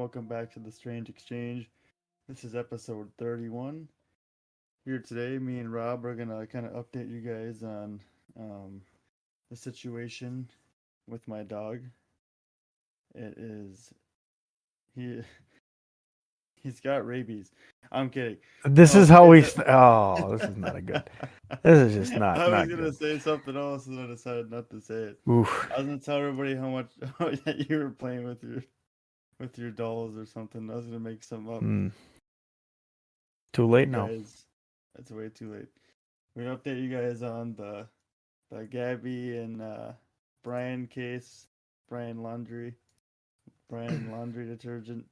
welcome back to the Strange Exchange. This is episode 31. Here today, me and Rob are gonna kind of update you guys on um, the situation with my dog. It is he he's got rabies. I'm kidding. This No, is how we. today's. Oh, this is not a good. This is just not I was not gonna good. say something else and I decided not to say it. Oof. I was gonna tell everybody how much you were playing with your dolls or something. I was gonna make some up. Mm, too late You now. guys, it's way too late. We're gonna update you guys on the Gabby and Brian case, Brian Laundry, Brian Laundry Detergent.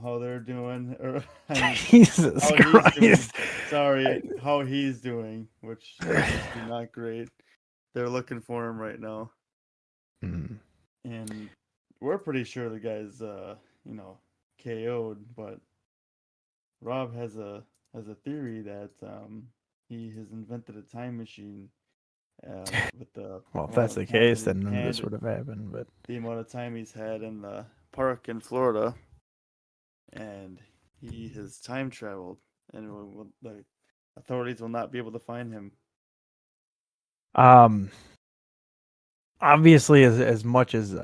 How they're doing, or I mean, Jesus how he's doing. Christ. I, Sorry, how he's doing, which obviously not great. They're looking for him right now, Mm. and we're pretty sure the guy's KO'd. But Rob has a theory that he has invented a time machine with the Well, if amount that's of the time case, that he's then none of this had, would have happened. But the amount of time he's had in the park in Florida, and he has time traveled, and the authorities will not be able to find him. um, obviously, as much as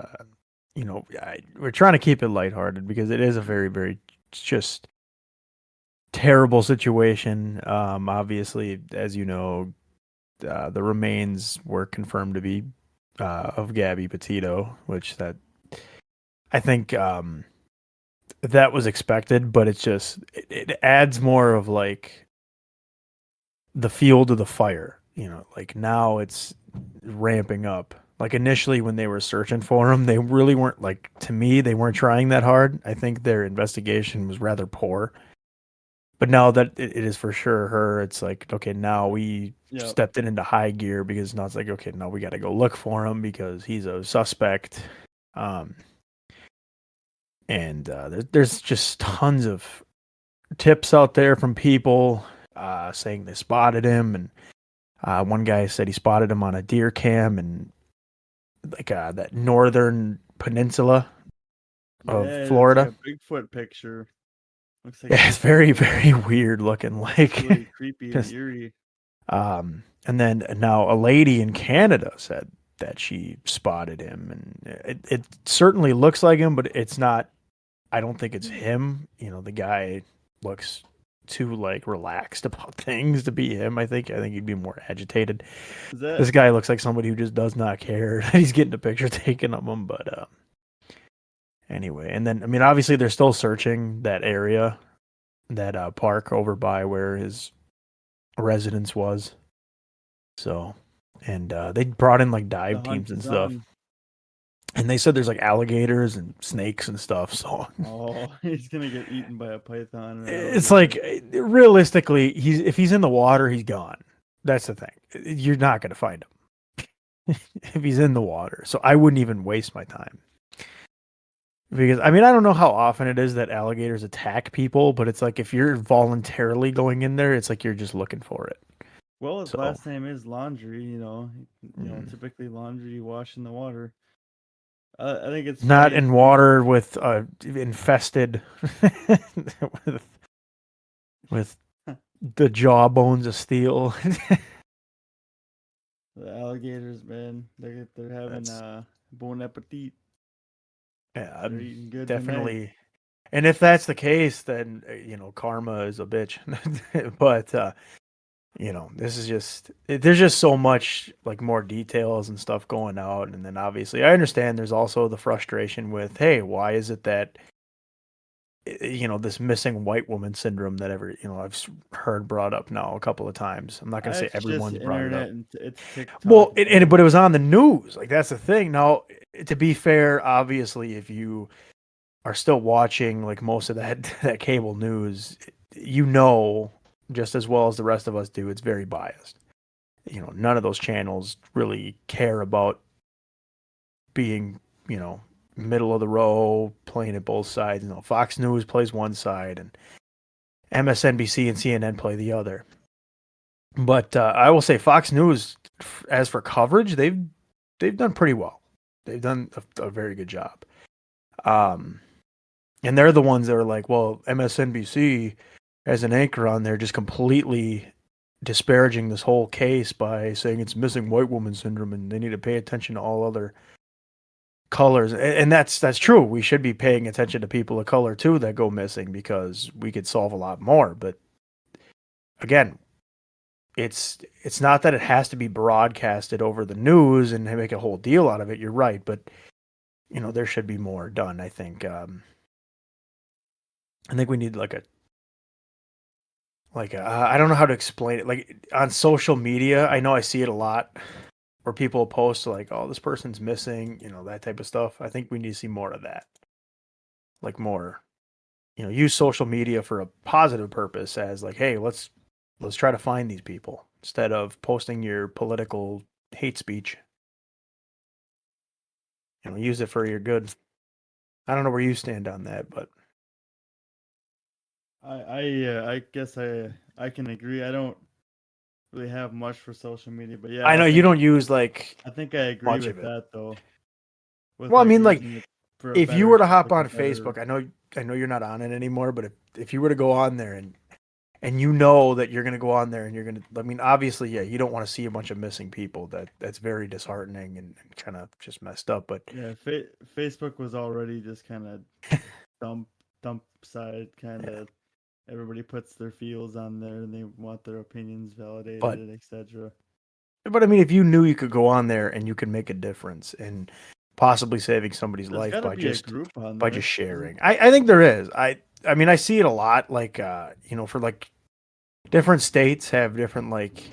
we're trying to keep it lighthearted because it is a very just terrible situation. Obviously, as you know, the remains were confirmed to be of Gabby Petito, which that I think that was expected, but it's just it adds more of like the fuel to the fire. Like now it's ramping up. Like initially when they were searching for him, they really weren't like to me they weren't trying that hard. I think their investigation was rather poor. But now that it is for sure her, it's like okay, now we Yep. stepped it into high gear because now it's like okay, now we got to go look for him because he's a suspect. Um, and there's just tons of tips out there from people saying they spotted him, and one guy said he spotted him on a deer cam and like that northern peninsula of Yeah, it's like Florida. a Bigfoot picture. Looks like Yeah, it's Bigfoot very photo. very weird looking. It's Like really creepy and just eerie. and then now a lady in Canada said that she spotted him, and it certainly looks like him, but it's not. I don't think it's him. The guy looks too like relaxed about things to be him. I think he'd be more agitated. Is that This guy looks like somebody who just does not care that he's getting a picture taken of him. But anyway, and then I mean, obviously they're still searching that area, that park over by where his residence was. So, and they brought in like the dive hunt teams and is stuff, on? and they said there's like alligators and snakes and stuff. So Oh, he's gonna get eaten by a python or it's alligator. like realistically, if he's in the water, he's gone. That's the thing. You're not going to find him if he's in the water. So I wouldn't even waste my time because I mean I don't know how often it is that alligators attack people, but it's like if you're voluntarily going in there, it's like you're just looking for it. Well, his So last name is Laundry. mm. Typically laundry you wash in the water. I think it's Not funny in to me. water with infested with with the jawbones of steel. The alligators, man, they're having That's bon appetit. yeah, They're eating good tonight. definitely. And if that's the case, then karma is a bitch. But this is just there's just so much like more details and stuff going out, and then obviously I understand there's also the frustration with hey, why is it that this missing white woman syndrome that I've heard brought up now a couple of times. I'm not gonna say It's just everyone's brought it internet up. and it's Well, TikTok but it and was on the news. Like that's the thing. Now, to be fair, obviously, if you are still watching like most of that that cable news, just as well as the rest of us do, it's very biased. None of those channels really care about being, middle of the row, playing at both sides. Fox News plays one side and MSNBC and CNN play the other. But I will say Fox News, as for coverage, they've done pretty well. They've done a very good job. Um, And they're the ones that are like, well, MSNBC as an anchor on there just completely disparaging this whole case by saying it's missing white woman syndrome and they need to pay attention to all other colors. And that's true. We should be paying attention to people of color too that go missing because we could solve a lot more. But again, it's not that it has to be broadcasted over the news and they make a whole deal out of it. You're right, but there should be more done. I think we need I don't know how to explain it. Like on social media, I know I see it a lot where people post like, "Oh, this person's missing," that type of stuff. I think we need to see more of that. Like more, use social media for a positive purpose as like, "Hey, let's try to find these people," instead of posting your political hate speech. Use it for your good. I don't know where you stand on that, but I guess I can agree. I don't really have much for social media, but yeah, I know you don't use like I think I agree much of with it. that though. With Well, I like mean, like using it for a if you were better to hop like a on better Facebook, I know you're not on it anymore, but if you were to go on there and you know that you're going to go on there and you're going to, I mean, obviously, yeah, you don't want to see a bunch of missing people. That's very disheartening and kind of just messed up. But yeah, Facebook was already just kind of dump dump side kind yeah, of everybody puts their feels on there and they want their opinions but validated, etc. I mean, if you knew you could go on there and you could make a difference and possibly saving somebody's There's life got to be a group on by there, just isn't? sharing, I think there is. I mean, I see it a lot. Like for like different states have different like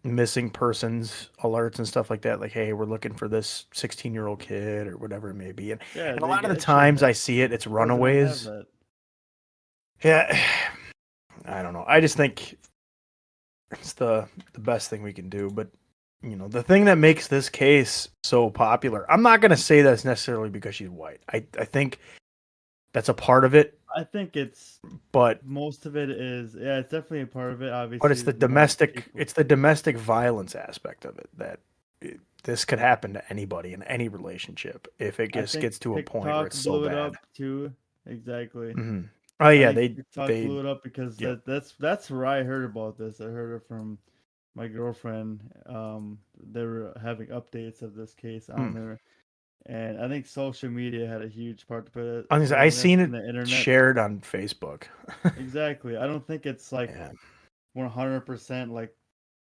missing persons alerts and stuff like that, like, hey, we're looking for this 16-year-old kid or whatever it may be, Yeah, and a lot of the it should times I have. see it's Why does it not have runaways. that? Yeah. I don't know, I just think it's the best thing we can do. But the thing that makes this case so popular, I'm not going to say that's necessarily because she's white. I think that's a part of it, I think it's but most of it is, yeah, it's definitely a part of it. it's Obviously, the people. domestic violence aspect of it that this could happen to anybody in any relationship if it I just think gets to a point where TikTok it's so blew it bad. up too. Exactly. Hmm. Oh I yeah, think TikTok they blew it up because yep. that's where I heard about this. I heard it from my girlfriend. They were having updates of this case on Hmm. there, and I think social media had a huge part to Honestly, play I in this, seen and it the internet. shared on Facebook. Exactly. I don't think it's like Yeah, 100% like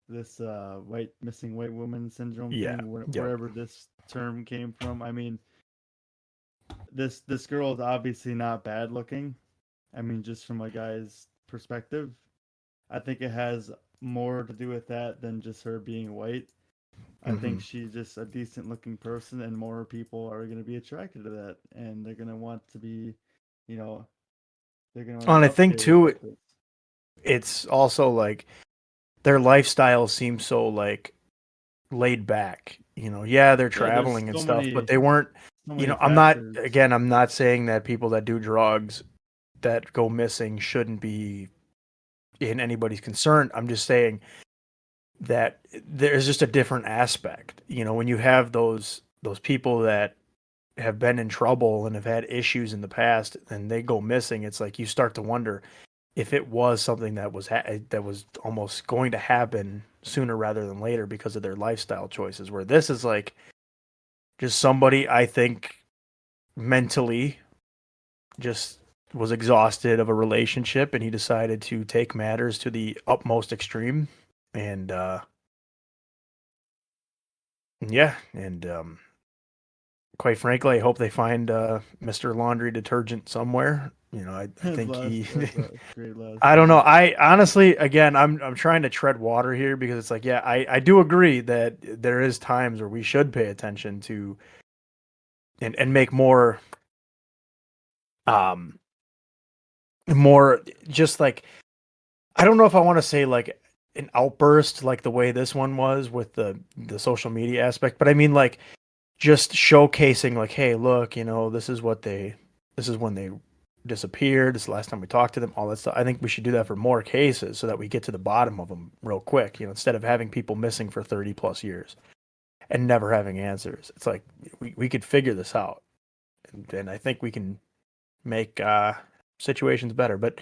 this white missing white woman syndrome yeah, thing, yep. wherever this term came from. I mean, this girl is obviously not bad looking. I mean, just from a guy's perspective, I think it has more to do with that than just her being white. I Hmm. think she's just a decent looking person, and more people are going to be attracted to that, and they're going to want to be, you know, they're going to want And I to be think updated too, with this. it's also like their lifestyle seems so like laid back. Yeah, they're Yeah, there's traveling and stuff, but they weren't. so many factors. I'm not saying that people that do drugs that go missing shouldn't be in anybody's concern. I'm just saying that there's just a different aspect. When you have those people that have been in trouble and have had issues in the past and they go missing, it's like you start to wonder if it was something that was almost going to happen sooner rather than later because of their lifestyle choices. Where this is like just somebody, I think, mentally just was exhausted of a relationship and he decided to take matters to the utmost extreme. And yeah, and quite frankly, I hope they find Mr. Laundry Detergent somewhere. I think he. That's a great last I don't know. name. I honestly, again, I'm trying to tread water here because it's like, yeah, I do agree that there is times where we should pay attention to and make um more just like, I don't know if I want to say like an outburst like the way this one was with the social media aspect, but I mean like just showcasing like, hey, look, this is when they disappeared. This is the last time we talked to them, all that stuff. I think we should do that for more cases so that we get to the bottom of them real quick, instead of having people missing for 30 plus years and never having answers. It's like we could figure this out. And I think we can make situations better. But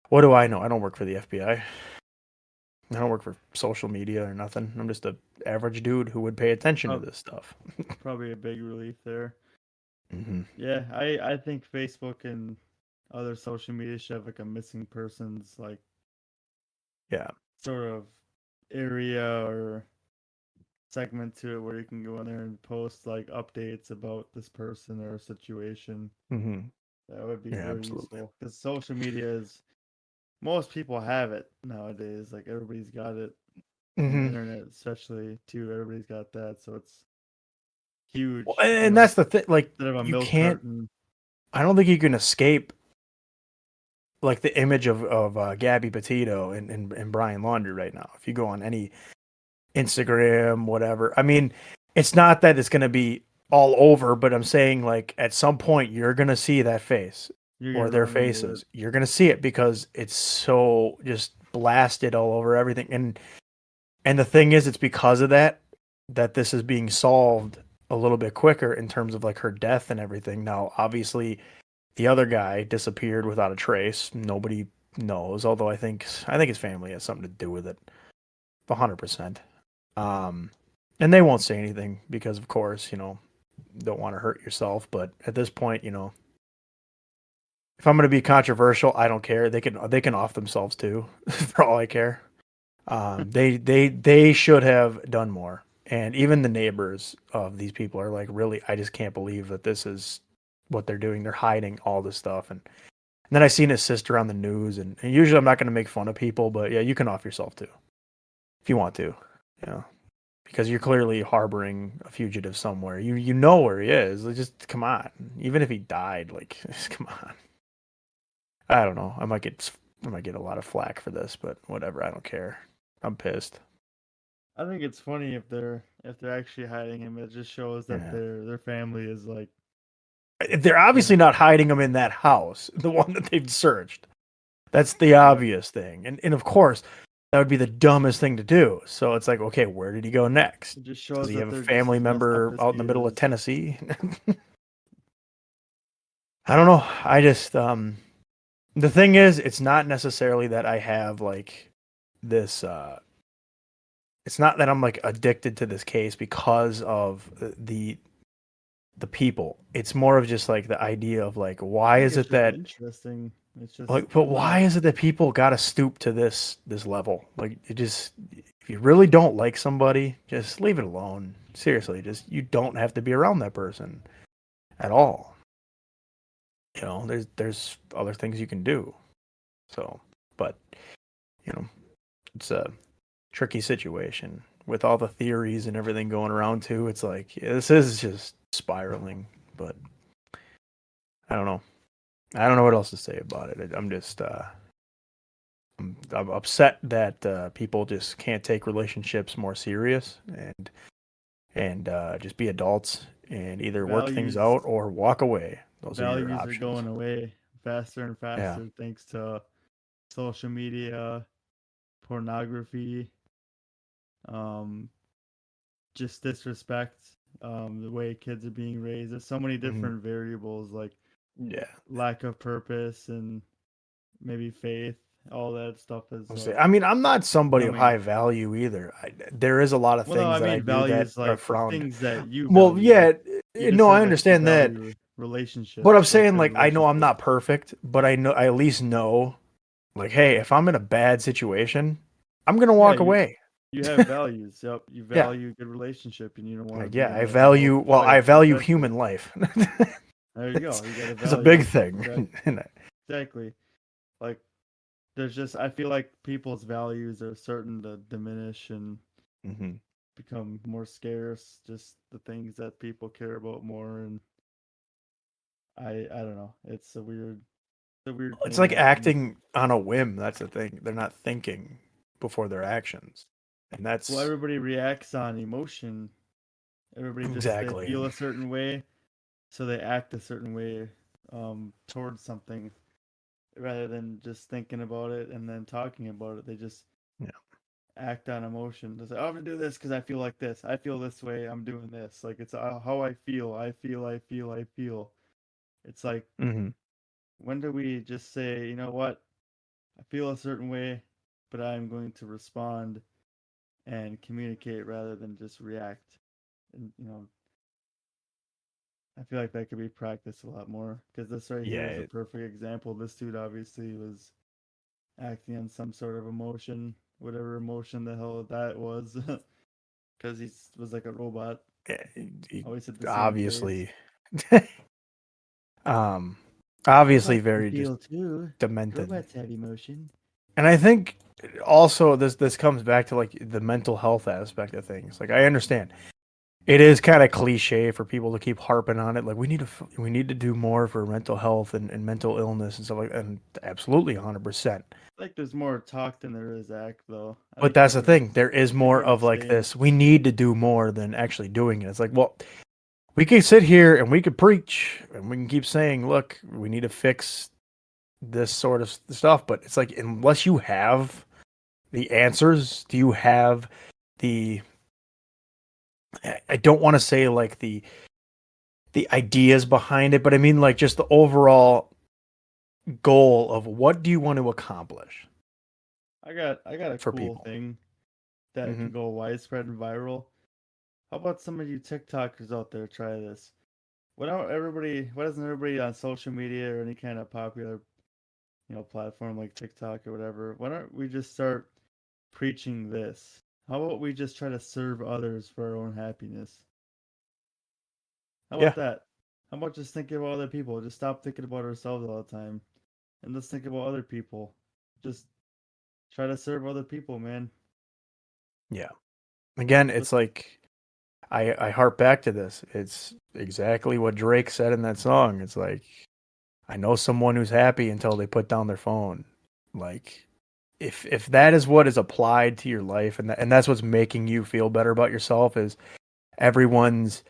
what do I know? I don't work for the FBI. I don't work for social media or nothing. I'm just a average dude who would pay attention to this stuff. Probably a big relief there. Mm-hmm. Yeah, I think Facebook and other social media should have like a missing persons like Yeah. sort of area or segment to it where you can go in there and post like updates about this person or situation. Mm-hmm. That would be Yeah, very absolutely. useful because social media is most people have it nowadays. Like everybody's got it on the Mm-hmm. internet, especially too. Everybody's got that, so it's huge. Well, and that's the thing. Like, Instead of a you milk can't. carton, I don't think you can escape like the image of Gabby Petito and Brian Laundrie right now. If you go on any Instagram, whatever. I mean, it's not that it's going to be all over, but I'm saying like at some point you're going to see that face you're or gonna their run into it. faces. You're going to see it because it's so just blasted all over everything. And the thing is, it's because of that this is being solved a little bit quicker in terms of like her death and everything. Now, obviously, the other guy disappeared without a trace. Nobody knows, although I think his family has something to do with it. 100%. And they won't say anything because, of course, don't want to hurt yourself. But at this point, if I'm going to be controversial, I don't care. They can off themselves too, for all I care. They should have done more. And even the neighbors of these people are like, really, I just can't believe that this is what they're doing. They're hiding all this stuff. And then I seen his sister on the news. And usually I'm not going to make fun of people, but yeah, you can off yourself too if you want to. Yeah. Because you're clearly harboring a fugitive somewhere. You know where he is. Like, just come on. Even if he died, like just come on. I don't know. I might get a lot of flack for this, but whatever. I don't care. I'm pissed. I think it's funny if they're actually hiding him. It just shows that Yeah. their family is like They're obviously not hiding him in that house, the one that they've searched. That's the yeah. obvious thing. And of course, that would be the dumbest thing to do. So it's like, okay, where did he go next? It just Does shows he that have a they're just family as messed up member as out in he the middle of is. Tennessee? I don't know. I just the thing is, it's not necessarily that I have like this it's not that I'm like addicted to this case because of the people. It's more of just like the idea of like I why think is it's it just that interesting. It's just like but I'm why not. is it that people got to stoop to this level? Like it just if you really don't like somebody, just leave it alone. Seriously, just you don't have to be around that person at all. There's other things you can do. So, but you know, it's a tricky situation with all the theories and everything going around too. It's like yeah, this is just spiraling, but I don't know. I don't know what else to say about it. I'm just I'm upset that people just can't take relationships more serious and just be adults and either work things Values out or walk away. Those are your values are options. going away faster and Yeah. faster thanks to social media, pornography, um, just disrespect, the way kids are being raised. There's so many Mhm. different variables like Yeah. lack of purpose and maybe faith. All that stuff is like I mean, I'm not somebody of becoming. high value either. There is a lot of Well, no, things I that I mean do that values are like frowned. things that you Well, value. yeah, You just no, I said that you understand that. value But I'm relationships, like saying good like I know I'm relationships. not perfect, but I at least know like hey, if I'm in a bad situation, I'm going to Yeah, walk away. you have values. Yep, you Yeah. value good relationship, and you don't want to Like be yeah, in a involved I fight. value Exactly. human life. There you go. it's, You got a it's a big value. thing. Exactly. Exactly. Like there's just I feel like people's values are certain to diminish and hmm become more scarce. Just the things that people care about more, and I don't know. It's a weird It's thing like happening. acting on a whim. That's the thing. They're not thinking before their actions. And Well, that's everybody reacts on emotion. Everybody just they exactly. feel a certain way, so they act a certain way towards something rather than just thinking about it and then talking about it. They just Yeah. act on emotion. They say, "Oh, I'm gonna do this because I feel like this. I feel this way. I'm doing this. Like it's how I feel. I feel. I feel. I feel." It's like hmm When do we just say, you know what, I feel a certain way, but I'm going to respond and communicate rather than just react? And I feel like that could be practiced a lot more because this right here is a Yeah, perfect example. This dude obviously was acting on some sort of emotion, whatever emotion the hell that was, because he was like a robot. Always hit the same face. obviously, um, obviously Robots can very just feel too. demented. Robots have emotion. And I think also this comes back to like the mental health aspect of things. Like I understand it is kind of cliche for people to keep harping on it. Like we need to do more for mental health and mental illness and stuff like that. And absolutely 100%. Like there's more talk than there is act, though. I But think that's the thing. There is they more give it of like space. this. We need to do more than actually doing it. It's like, well, we could sit here and we could preach and we can keep saying, look, we need to fix this sort of stuff. But it's like, unless you have the answers, do you have the, I don't want to say like the ideas behind it, but I mean like just the overall goal of what do you want to accomplish I got a for cool people? thing that Hmm. can go widespread and viral. How about some of you TikTokers out there try this? Why doesn't everybody on social media or any kind of popular, platform like TikTok or whatever, why don't we just start preaching this? How about we just try to serve others for our own happiness? How about Yeah, that? How about just thinking about other people? Just stop thinking about ourselves all the time and let's think about other people. Just try to serve other people, man. yeah. Again, Let it's like I harp back to this. It's exactly what Drake said in that song. It's like I know someone who's happy until they put down their phone. Like if that is what is applied to your life and that's what's making you feel better about yourself is everyone's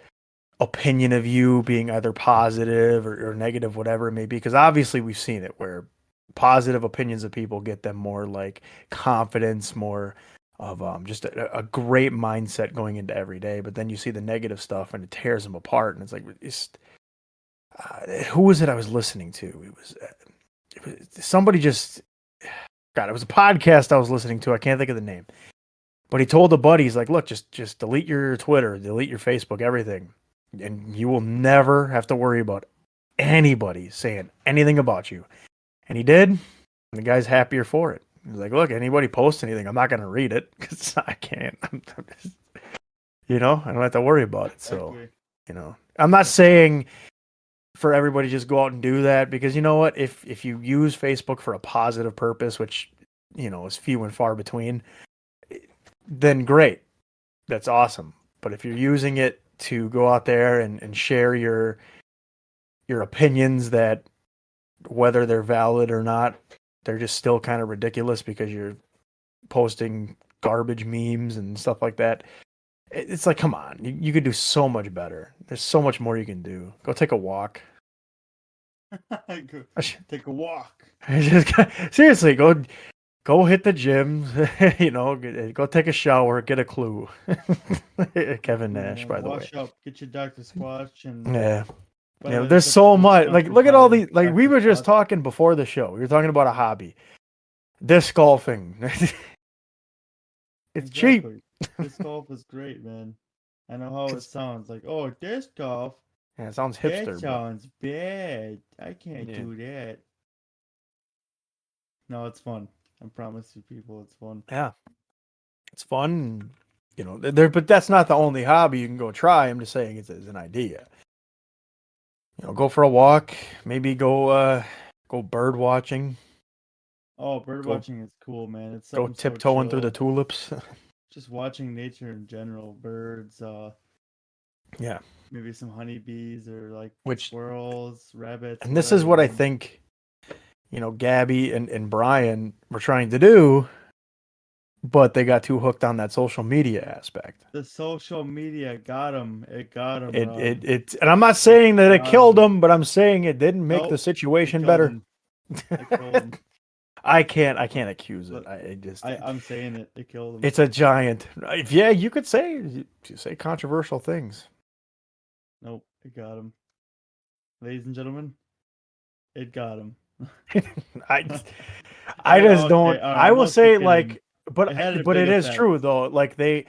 opinion of you being either positive or negative, whatever it may be. Because obviously we've seen it where positive opinions of people get them more like confidence, more of just a great mindset going into every day. But then you see the negative stuff and it tears them apart. And it's like, who was it I was listening to? It was somebody just, God, it was a podcast I was listening to. I can't think of the name. But he told the buddies, like, look, just delete your Twitter, delete your Facebook, everything. And you will never have to worry about anybody saying anything about you. And he did. And the guy's happier for it. He's like, look, anybody posts anything, I'm not going to read it because I can't. I don't have to worry about it. So, exactly. I'm not saying for everybody just go out and do that because you know what? If you use Facebook for a positive purpose, which, is few and far between, then great. That's awesome. But if you're using it to go out there and share your opinions that whether they're valid or not, they're just still kind of ridiculous because you're posting garbage memes and stuff like that. It's like, come on, you could do so much better. There's so much more you can do. Go take a walk. Go take a walk. Seriously, go hit the gym. Go take a shower. Get a clue. Kevin Cool, Nash, man. by the way. Wash up. Get your Dr. Squatch. And Yeah. by the Yeah, way, there's this so episode is much. Like, sponsored look at all by these. Like, we Dr. were just Squatch. talking before the show. We were talking about a hobby, disc golfing. It's cheap. Exactly. Disc golf is great, man. I know how it sounds like, oh, disc golf? Yeah, it sounds That hipster, but sounds bad. I can't yeah, do that. No, it's fun. I promise you, people, it's fun. yeah, it's fun. There, but that's not the only hobby you can go try. I'm just saying it's as an idea. Go for a walk. Maybe go bird watching. Oh, bird Go watching is cool, man. It's go something so tiptoeing through the chill. tulips. Just watching nature in general, birds, Yeah, maybe some honeybees or like which squirrels, rabbits, and this is whatever, what I man. think. Gabby and Brian were trying to do, but they got too hooked on that social media aspect. The social media got him. It got him, It Rob. it it, and I'm not It saying that it got killed him. them, but I'm saying it didn't make the Nope, it situation killed better. him. It killed him. I can't accuse it. But I just I'm saying it. It killed him. it's a giant. Yeah, you could say controversial things. Nope, it got him. Ladies and gentlemen, it got him. I I just Okay, don't. all right, I I'm will mostly say kidding. like, It had a but big it is effect. true though. Like they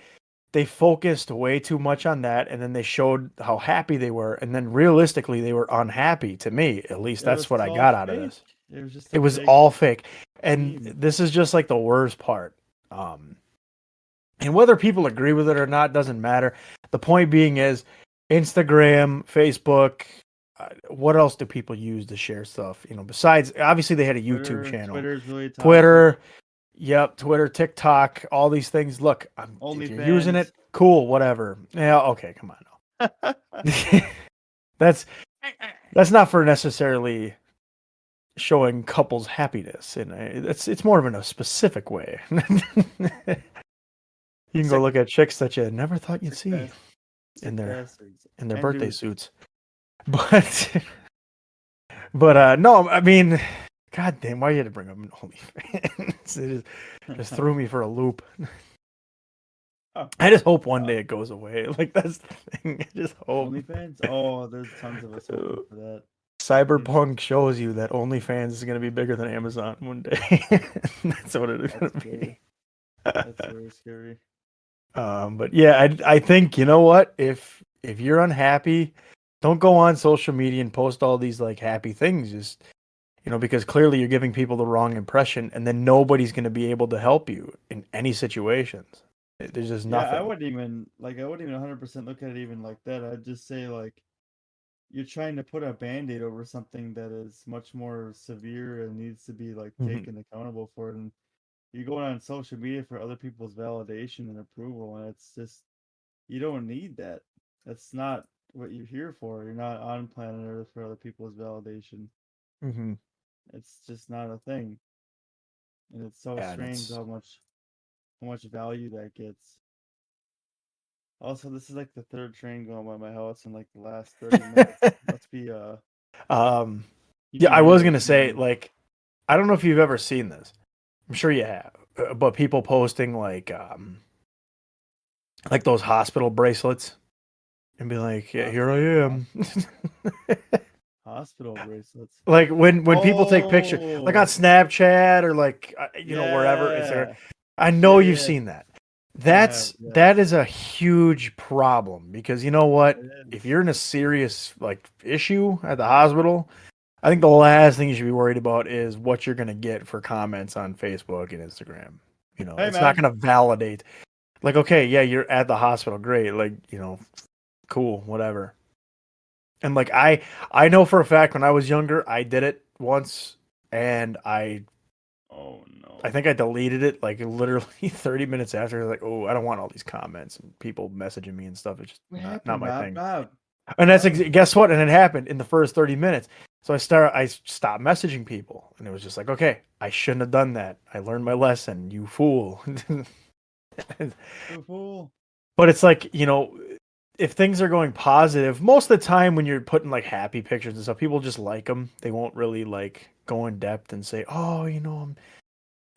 focused way too much on that, and then they showed how happy they were, and then realistically they were unhappy. To me, at least It that's what was I all got out of fake. this. It was just It a was big all fake, and scheme. this is just like the worst part. Um, and whether people agree with it or not doesn't matter. The point being is Instagram, Facebook. What else do people use to share stuff? Besides obviously they had a YouTube channel, Twitter's really toxic. Twitter. Yep, Twitter, TikTok, all these things. Look, if you're using OnlyFans. it, cool, whatever. Yeah, okay, come on. that's that's not for necessarily showing couples happiness, and it's more of in a specific way. You can go Sick, look at chicks that you never thought you'd sick, see in sick their bastards. in their And birthday dudes. suits. But no, I mean, god damn, why you had to bring up an OnlyFans? Just threw me for a loop. Oh, I just hope one day it goes away. Like that's the thing. I just hope. OnlyFans? Oh, there's tons of us hoping for that. Need to- Cyberpunk shows you that OnlyFans is going to be bigger than Amazon one day. That's what it is going That's to scary. be. That's very scary. But yeah, I think you know what? If you're unhappy, don't go on social media and post all these like happy things. Just because clearly you're giving people the wrong impression, and then nobody's going to be able to help you in any situations. There's just Yeah, nothing. I wouldn't even 100% look at it even like that. I'd just say like you're trying to put a band-aid over something that is much more severe and needs to be like Mhm. taken accountable for it. And you're going on social media for other people's validation and approval, and it's just you don't need that. That's not what you're here for. You're not on planet Earth for other people's validation. Mhm. It's just not a thing. And it's so Yeah, and strange it's how much value that gets. Also, this is like the third train going by my house in like the last 30 minutes. Must be um keep yeah, your I was windows gonna say down. like I don't know if you've ever seen this. I'm sure you have, but people posting like those hospital bracelets and be like, yeah, here I am. Hospital bracelets. Like when people take pictures, like on Oh, Snapchat or like wherever, Instagram. yeah. I know Yeah, you've yeah. seen that. I have, That yes. is a huge problem because you know what? It If is. you're in a serious like issue at the hospital, I think the last thing you should be worried about is what you're gonna get for comments on Facebook and Instagram. Hey, It's not man. gonna validate. Like, okay, yeah, you're at the hospital, great. Like, cool, whatever. And like I know for a fact when I was younger, I did it once and Oh, I no. think I deleted it like literally 30 minutes after. Like, oh, I don't want all these comments and people messaging me and stuff. It's just What not happened, my Rob? thing. Rob. And Rob. guess what? And it happened in the first 30 minutes. So I stopped messaging people and it was just like, okay, I shouldn't have done that. I learned my lesson, you fool. You fool. But it's like, if things are going positive, most of the time when you're putting like happy pictures and stuff, people just like them. They won't really like go in depth and say, "Oh,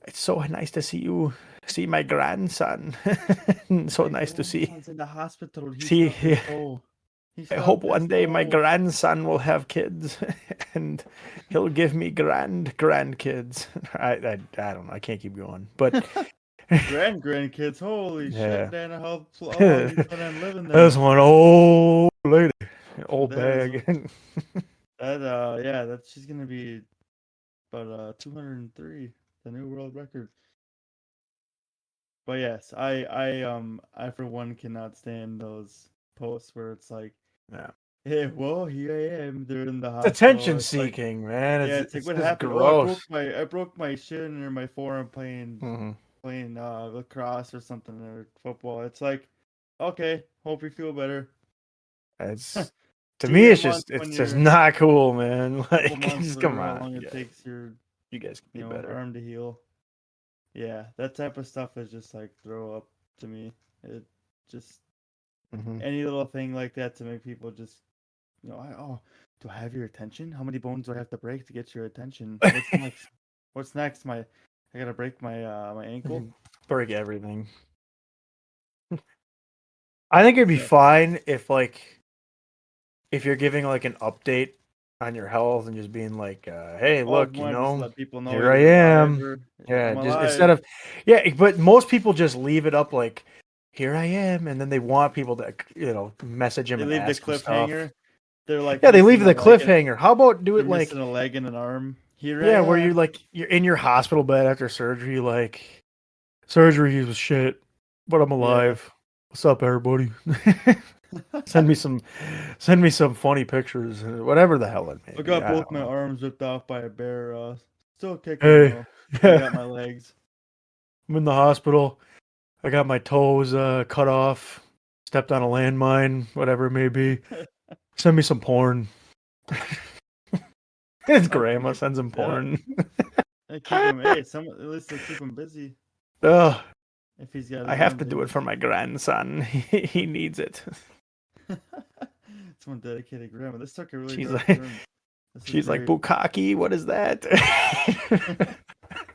it's so nice to see my grandson. So My nice to grandson's in the hospital. He see. stubbed his toe. He I hope stubbed his one day my toe. grandson will have kids, and he'll give me grandkids." I don't know. I can't keep going, but Grandkids. Holy shit, yeah. Dan. How long you plan on living then? This one old lady, old That is bag. that yeah, that's she's gonna be about 203, the new world record. But yes, I for one cannot stand those posts where it's like, Yeah. hey, well, here I am. They're in the It's hospital. attention It's like, seeking, man. yeah, It's it's like it's what just happened? Oh, gross. I broke my shin or my forearm Hmm. playing lacrosse or something or football. It's like, okay, hope you feel better. It's to See you me, in a it's month just when it's just you're not cool, man. couple Like, months, just come whatever how on, long it takes your you guys can be better. arm to heal. Yeah, that type of stuff is just like throw up to me. It just Hmm. any little thing like that to make people just do I have your attention? How many bones do I have to break to get your attention? What's next? What's next? I gotta break my ankle. Break everything. I think it'd be So fine if like if you're giving like an update on your health and just being like, hey, Oh, look, want to just let people know here I you're a am. survivor. Yeah, I'm just instead alive. of, yeah, but most people just leave it up like, here I am, and then they want people to, message him They and leave the ask him stuff. cliffhanger. They're like Yeah, they leave missing a the leg. cliffhanger. How about do They're it like, missing a leg and an arm. Here I yeah, where am. you're in your hospital bed after surgery, like, surgery was shit, but I'm Yeah. alive. What's up, everybody? Send me some funny pictures, whatever the hell it may I be. got I both don't my know. arms ripped off by a bear. Still kicking Hey, though. I yeah, got my legs. I'm in the hospital. I got my toes cut off. Stepped on a landmine, whatever it may be. Send me some porn. His I'll keep grandma him. sends him Yeah, porn. I keep him. Hey, some at least they'll keep him busy Ugh, if he's got I his have to arms do it and. for my grandson. He needs it. It's one dedicated grandma. This took a really She's dark like, turn. This is she's like, great. bukkake. What is that?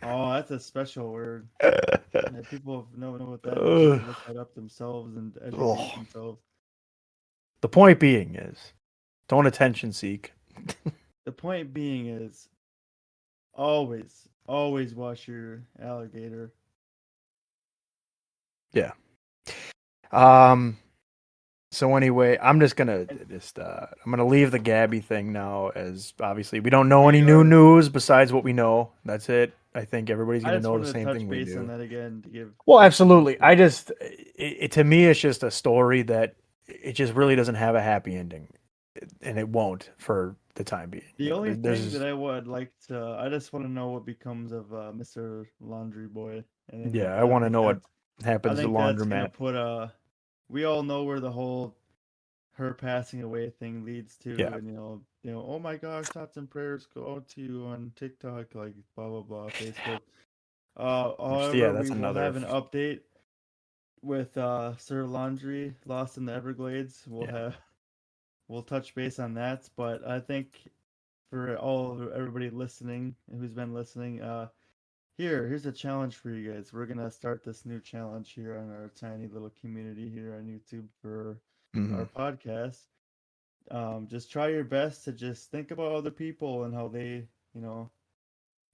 Oh, that's a special word. Yeah, people know what that is. They Ugh. can look that up themselves and educate Ugh. themselves. The point being is, don't attention seek. The point being is always wash your alligator. Yeah. Um. So anyway, I'm just gonna And I'm gonna leave the Gabby thing now, as obviously we don't know any we new are. news besides what we know. That's it. I think everybody's I gonna just know the wanted to same touch thing we base on do. that again to give Well, people the absolutely. I update. just to me it's just a story that it just really doesn't have a happy ending, and it won't for the time being. The only thing that There's I would like to, I just want to know what becomes of Mr. Laundry Boy, and yeah, I want to know what I happens to think that's gonna laundromat. put a. We all know where the whole her passing away thing leads to, Yeah, and oh my gosh, thoughts and prayers go out to you on TikTok, like blah blah blah, Facebook. yeah, However, we that's will another. have an update with Sir Laundry lost in the Everglades. Yeah. We'll touch base on that, but I think for everybody listening who's been listening, here's a challenge for you guys. We're gonna start this new challenge here on our tiny little community here on YouTube for Hmm. our podcast. Just try your best to just think about other people and how they,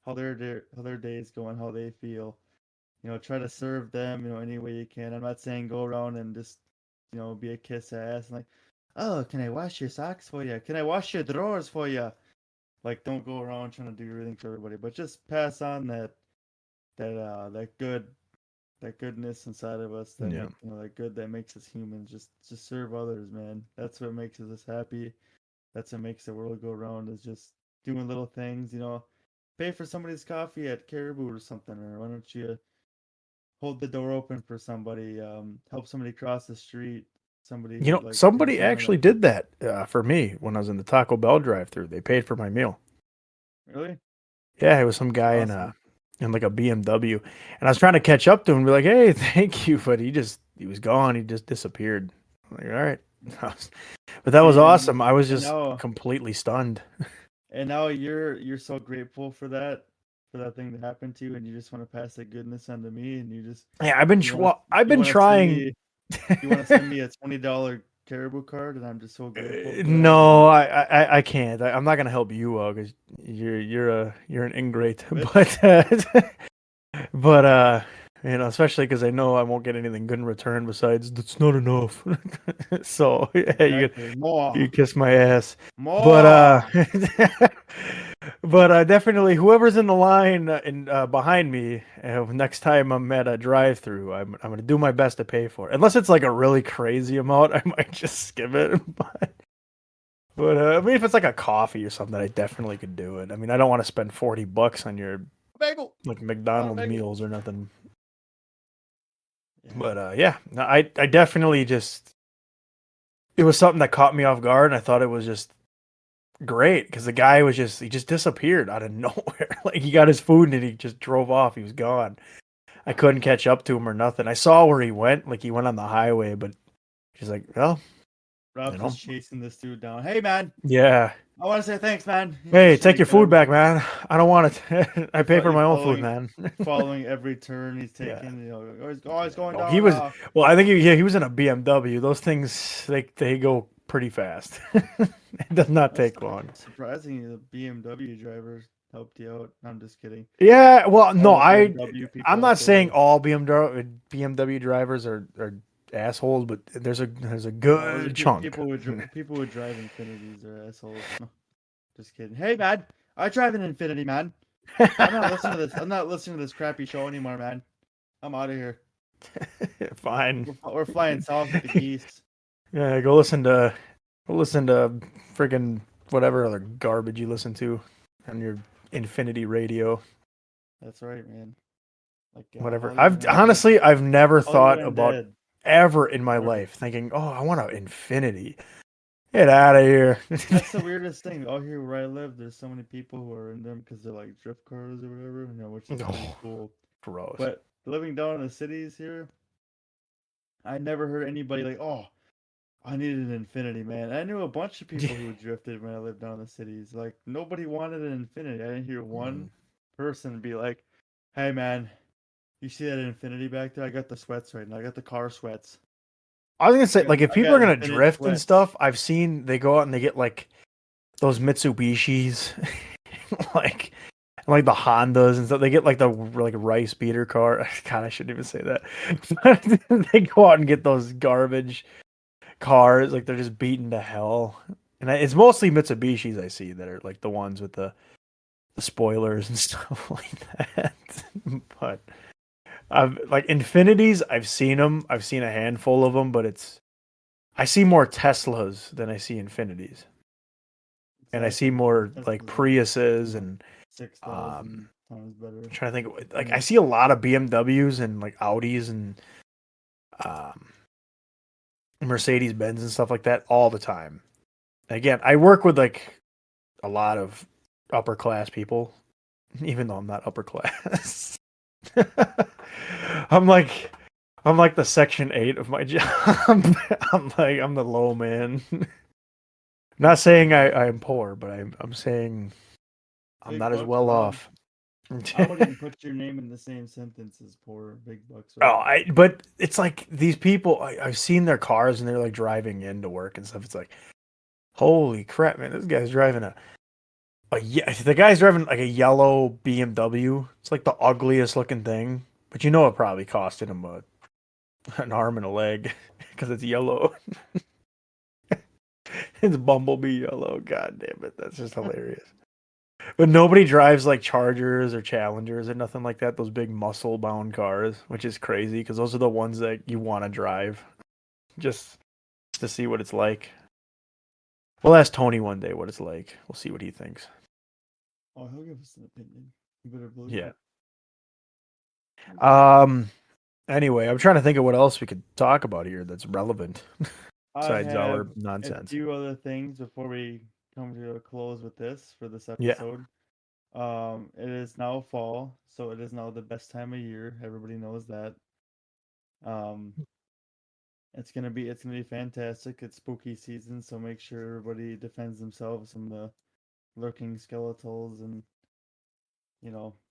how their day is going, how they feel. Try to serve them, any way you can. I'm not saying go around and just, be a kiss ass and like, oh, can I wash your socks for you? Can I wash your drawers for you? Like, don't go around trying to do everything for everybody, but just pass on that good that goodness inside of us that Yeah. make that good that makes us humans. Just serve others, man. That's what makes us happy. That's what makes the world go round. Is just doing little things. Pay for somebody's coffee at Caribou or something, or why don't you hold the door open for somebody? Help somebody cross the street. Somebody like Somebody passing on actually a did that for me when I was in the Taco Bell drive-through. They paid for my meal. really Yeah, it was some guy awesome. in like a BMW, and I was trying to catch up to him and be like, "Hey, thank you," but he was gone. He just disappeared. I'm like, all right, but that was See, awesome. I was and just now completely stunned. and now you're so grateful for that thing that happened to you, and you just want to pass that goodness on to me, and Yeah, I've you been want to send trying. me you want to send me a $20 Caribou card, and I'm just so grateful for that. No, I can't. I'm not gonna help you out because you're an ingrate. But But especially because I know I won't get anything good in return besides that's not enough. So yeah, exactly, you more, kiss my ass. But more. definitely whoever's in the line behind me next time I'm at a drive-through, I'm gonna do my best to pay for it. Unless it's like a really crazy amount, I might just skip it. But I mean, if it's like a coffee or something, I definitely could do it. I mean, I don't want to spend $40 on your Bagel. like I want a McDonald's bagel. meals or nothing. Yeah. But yeah, no, I definitely just it was something that caught me off guard, and I thought it was just great because the guy was he just disappeared out of nowhere. Like he got his food and he just drove off. He was gone. I couldn't catch up to him or nothing. I saw where he went, like he went on the highway, but she's like, well, Rob's just chasing this dude down. Hey, man. yeah. I want to say thanks, man. He's Hey, just trying take to your get food him. back, man. I don't want it. I pay for You're my own food, following man. following every turn he's Yeah. taking. Oh, he's going No, down. he was. Well, I think he was in a BMW. Those things they go pretty fast. It does not That's take long. surprisingly, the BMW drivers helped you out. I'm just kidding. Yeah, well, All no, the BMW I'm people out not saying there. all BMW drivers are assholes, but there's a Oh, good chunk. people would drive Infinities are assholes. No, just kidding. Hey, man, I drive an Infinity, man. I'm not listening to this. I'm not listening to this crappy show anymore, man. I'm out of here. Fine. We're flying south with the geese. Yeah, go listen to friggin' whatever other garbage you listen to on your Infinity radio. That's right, man. Like Whatever. Hollywood Undead. I've never Hollywood thought about Undead. ever in my Or life thinking, oh, I want an Infinity. Get out of here. that's the weirdest thing. Out here where I live, there's so many people who are in them because they're like drift cars or whatever, which is pretty Oh, cool. gross. But living down in the cities here, I never heard anybody like, "Oh, I needed an Infinity, man." I knew a bunch of people who drifted when I lived down in the cities. Like nobody wanted an Infinity. I didn't hear one person be like, "Hey, man, you see that Infinity back there? I got the sweats right now. I got the car sweats. I was gonna say, like, if I people are got gonna Infinity drift and sweats." stuff, I've seen they go out and they get like those Mitsubishis, like like the Hondas and stuff. They get like the like rice beater car. God, I shouldn't even say that. They go out and get those garbage cars, like they're just beaten to hell. And it's mostly Mitsubishis I see that are like the ones with the spoilers and stuff like that. But I've like Infinities. I've seen them. I've seen a handful of them, but I see more Teslas than I see Infinities, and I see Exactly. more like Tesla's like Priuses and 6,000 times better. I'm trying to think like I And see a lot of BMWs and like Audis and um, Mercedes Benz and stuff like that all the time. Again, I work with like a lot of upper class people, even though I'm not upper class. I'm like I'm like the section 8 of my job. I'm the low man. Not saying I am poor, but I'm saying I'm big not as bucks, well Rob. off. I wouldn't even put your name in the same sentence as poor big bucks, Oh, Rob. but it's like these people. I've seen their cars and they're like driving into work and stuff. It's like, holy crap, man! This guy's driving the guy's driving like a yellow BMW. It's like the ugliest looking thing, but you know it probably costed him an arm and a leg because it's yellow. It's Bumblebee yellow. God damn it, that's just hilarious. But nobody drives like Chargers or Challengers or nothing like that. Those big muscle bound cars, which is crazy because those are the ones that you want to drive just to see what it's like. We'll ask Tony one day what it's like. We'll see what he thinks. Oh, he'll give us an opinion. You better believe Yeah. it. Anyway, I'm trying to think of what else we could talk about here that's relevant I besides our have a nonsense. few other things before we come to a close with this Yeah. episode. It is now fall, so it is now the best time of year. Everybody knows that. Um, it's gonna be fantastic. It's spooky season, so make sure everybody defends themselves from the lurking skeletals and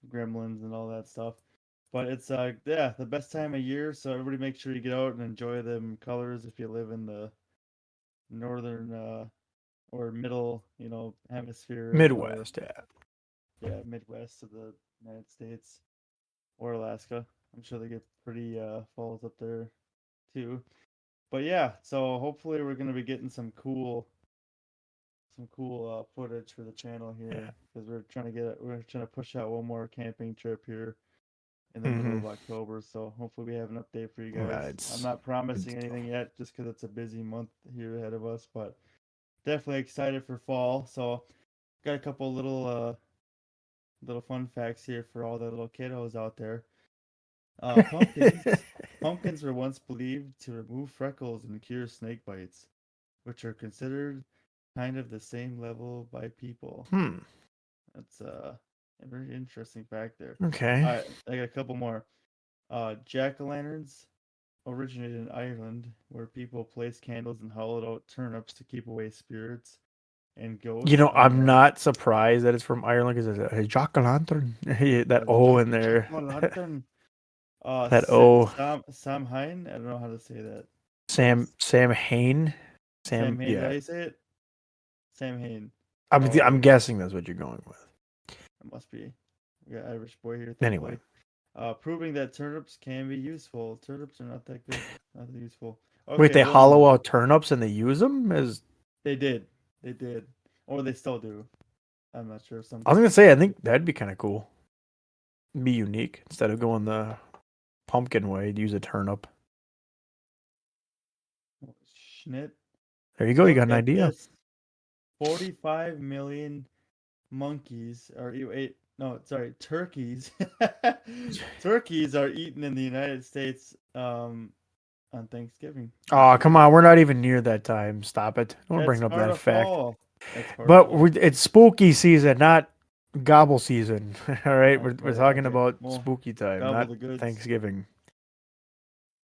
gremlins and all that stuff. But it's yeah, the best time of year, so everybody make sure you get out and enjoy them colors if you live in the northern or middle, hemisphere of Midwest, yeah. Midwest of the United States or Alaska. I'm sure they get pretty falls up there too. But yeah, so hopefully we're gonna be getting some cool footage for the channel Yeah. here because we're trying to push out one more camping trip here in the middle Mm-hmm. of October. So hopefully we have an update for you Yeah, guys. I'm not promising anything yet just because it's a busy month here ahead of us, but definitely excited for fall. So got a couple little fun facts here for all the little kiddos out there. Pumpkins were once believed to remove freckles and cure snake bites, which are considered kind of the same level by people. That's a very interesting fact there. Okay. All right, I got a couple more. Jack-o'-lanterns originated in Ireland, where people placed candles and hollowed out turnips to keep away spirits and ghosts. I'm not surprised that it's from Ireland because there's a jack o' lantern. That The O in there. jack-o'-lantern. That O. Sam Hine. I don't know how to say that. But Sam Hain. Sam Hain, is that how Yeah. you say it? Sam Hain. I'm guessing that's what you're going with. It must be. We got Irish boy here, Anyway. thankfully. Proving that turnips can be useful. Turnips are not that good. Not that useful. Wait, Okay, they one hollow more. out turnips and they use them as. They did. They did. Or they still do. I'm not sure. Some. I was gonna say, I think that'd be kind of cool. Be unique instead of going the pumpkin way. Use a turnip. Schnit. There you go. You Look got an at idea. this. 45 million monkeys are turkeys. Turkeys are eaten in the United States on Thanksgiving. Oh, come on. We're not even near that time. Stop it. Don't That's bring up part that of fact. fall. That's part of But fall. it's spooky season, not gobble season. All right. That's We're right. talking Okay. about Well, spooky time, gobble not the goods. Thanksgiving.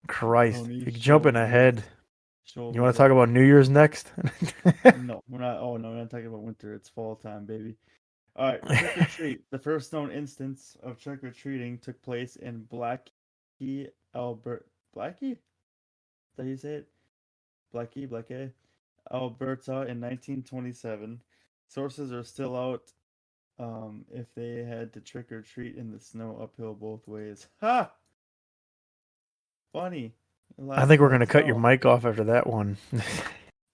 Christ. Tony, You're show jumping me ahead. Show You me want to talk about New Year's next? No, we're not. Oh no, we're not talking about winter. It's fall time, baby. All right, trick or treat. The first known instance of trick or treating took place in Blackie, Blackie? Is that how you say it? Blackie, Alberta in 1927. Sources are still out. If they had to trick or treat in the snow uphill both ways. Ha! Funny. I Last think we're night going to cut your snow. mic off after that one.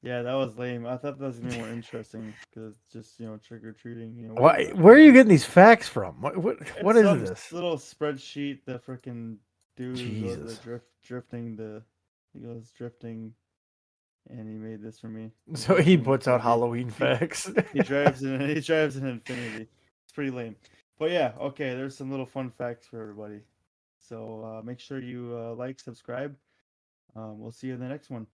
Yeah, that was lame. I thought that was gonna be more interesting because it's just trick or treating. Why? Where are you getting these facts from? What It's is some this? little spreadsheet. The freaking dude who goes to Jesus. drifting. He goes drifting, and he made this for me. So he puts out Halloween facts. He drives in. He drives an Infinity. It's pretty lame, but yeah. Okay, there's some little fun facts for everybody. So make sure you like, subscribe. We'll see you in the next one.